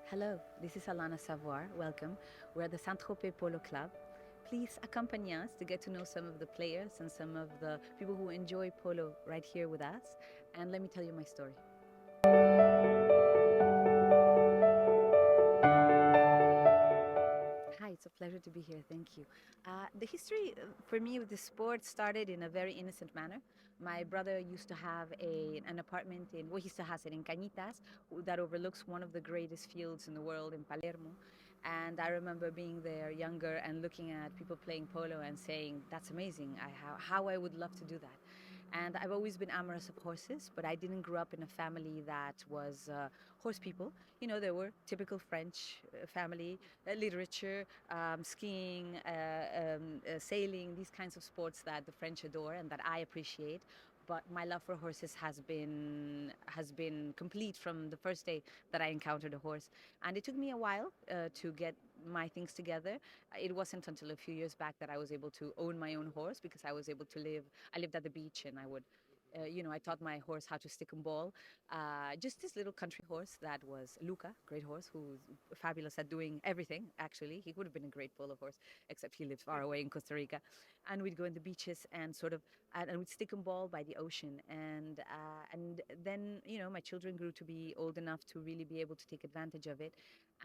Hello, this is Alana Savoir. Welcome. We're at the Saint Tropez Polo Club. Please accompany us to get to know some of the players and some of the people who enjoy polo right here with us. And let me tell you my story. Hi, it's a pleasure to be here. Thank you. The history for me with the sport started in a very innocent manner. My brother used to have an apartment well, he still has it in Cañitas, that overlooks one of the greatest fields in the world in Palermo. And I remember being there younger and looking at people playing polo and saying, that's amazing, how I would love to do that. And I've always been amorous of horses, but I didn't grow up in a family that was horse people. You know, there were typical French family, literature, skiing, sailing, these kinds of sports that the French adore and that I appreciate. But my love for horses has been complete from the first day that I encountered a horse, and it took me a while to get my things together. It wasn't until a few years back that I was able to own my own horse because I was able to live. I lived at the beach, and I would. I taught my horse how to stick and ball. Just this little country horse that was Luca, great horse, who's fabulous at doing everything. Actually, he would have been a great polo horse, except he lives far away in Costa Rica. And we'd go in the beaches and and we'd stick and ball by the ocean. And then my children grew to be old enough to really be able to take advantage of it,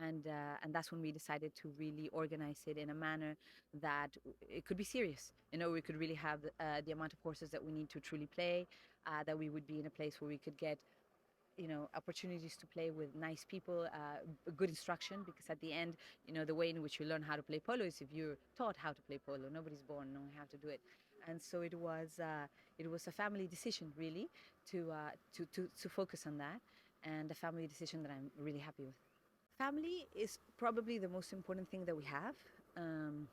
and that's when we decided to really organize it in a manner that it could be serious. We could really have the amount of horses that we need to truly play, that we would be in a place where we could get opportunities to play with nice people, good instruction, because at the end, the way in which you learn how to play polo is if you're taught how to play polo. Nobody's born knowing how to do it. And so it was a family decision, really, to focus on that, and a family decision that I'm really happy with. Family is probably the most important thing that we have. Um,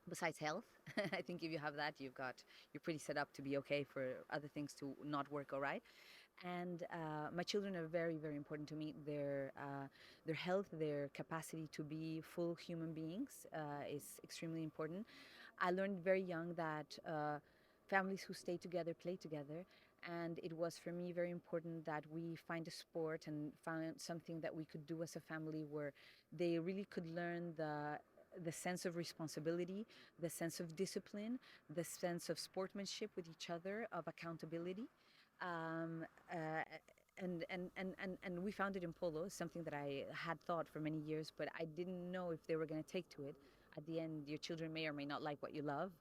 Besides health. I think if you have that, you're pretty set up to be okay for other things to not work all right. And my children are very, very important to me. Their health, their capacity to be full human beings is extremely important. I learned very young that families who stay together play together. And it was for me very important that we find a sport and find something that we could do as a family where they really could learn the sense of responsibility, the sense of discipline, the sense of sportsmanship with each other, of accountability. Um, uh, and we found it in polo, something that I had thought for many years, but I didn't know if they were going to take to it. At the end, your children may or may not like what you love,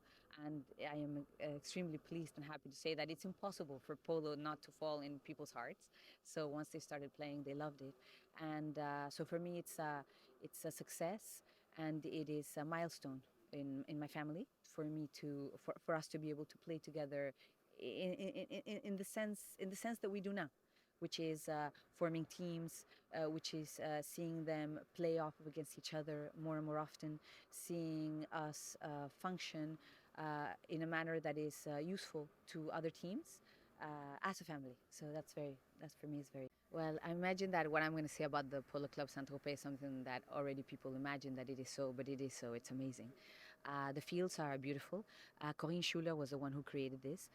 and I am extremely pleased and happy to say that it's impossible for polo not to fall in people's hearts. So once they started playing, they loved it, and so for me, it's a success, and it is a milestone in my family for us to be able to play together in the sense that we do now, which is forming teams, which is seeing them play off against each other more and more often, seeing us function in a manner that is useful to other teams as a family. So that's for me is very well. I imagine that what I'm going to say about the Polo Club Saint Tropez is something that already people imagine that it is so, but it is so. It's amazing. The fields are beautiful. Corinne Schuler was the one who created this.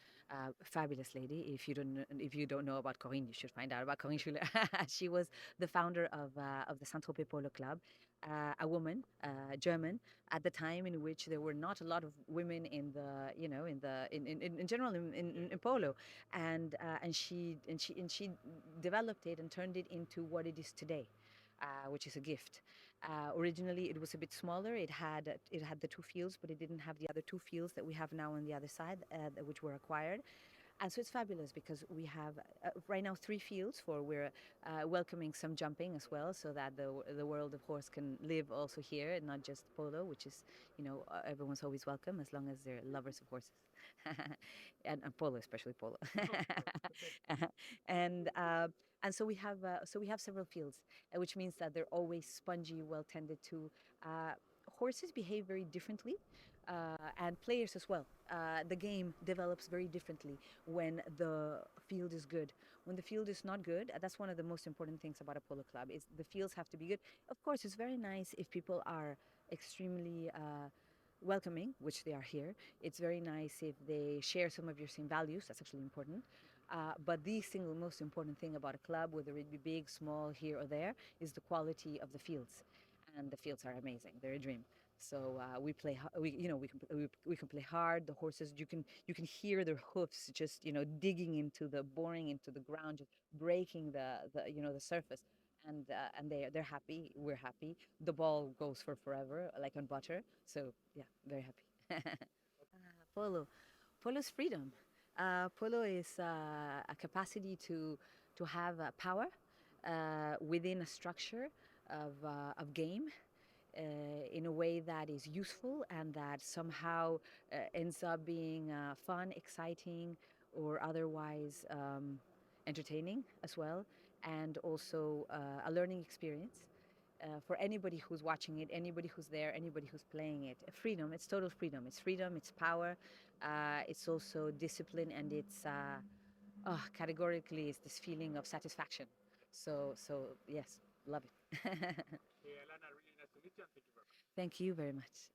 Fabulous lady. If you don't know about Corinne, you should find out about Corinne Schuler. She was the founder of the Saint Tropez Polo Club, a woman, German, at the time in which there were not a lot of women in the in general in polo, and she developed it and turned it into what it is today, which is a gift. Originally, it was a bit smaller. It had the two fields, but it didn't have the other two fields that we have now on the other side, which were acquired. And so it's fabulous because we have right now three fields for we're welcoming some jumping as well, so that the world of horse can live also here and not just polo, which is everyone's always welcome as long as they're lovers of horses, and polo, especially polo. and and so we have several fields, which means that they're always spongy, well tended to. Horses behave very differently, and players as well. The game develops very differently when the field is good. When the field is not good, that's one of the most important things about a polo club is the fields have to be good. Of course, it's very nice if people are extremely welcoming, which they are here. It's very nice if they share some of your same values. That's actually important. But the single most important thing about a club, whether it be big, small, here or there, is the quality of the fields, and the fields are amazing. They're a dream. So we play, we you know we can play hard. The horses, you can hear their hoofs just digging into the boring into the ground, just breaking the surface, and they're happy. We're happy. The ball goes for forever, like on butter. So yeah, very happy. Polo. Polo is freedom. Polo is a capacity to have power within a structure of game in a way that is useful and that somehow ends up being fun, exciting, or otherwise entertaining as well, and also a learning experience for anybody who's watching it, anybody who's there, anybody who's playing it. Freedom, it's total freedom. It's freedom, it's power, it's also discipline, and it's categorically it's this feeling of satisfaction. So yes, love it. Thank you very much.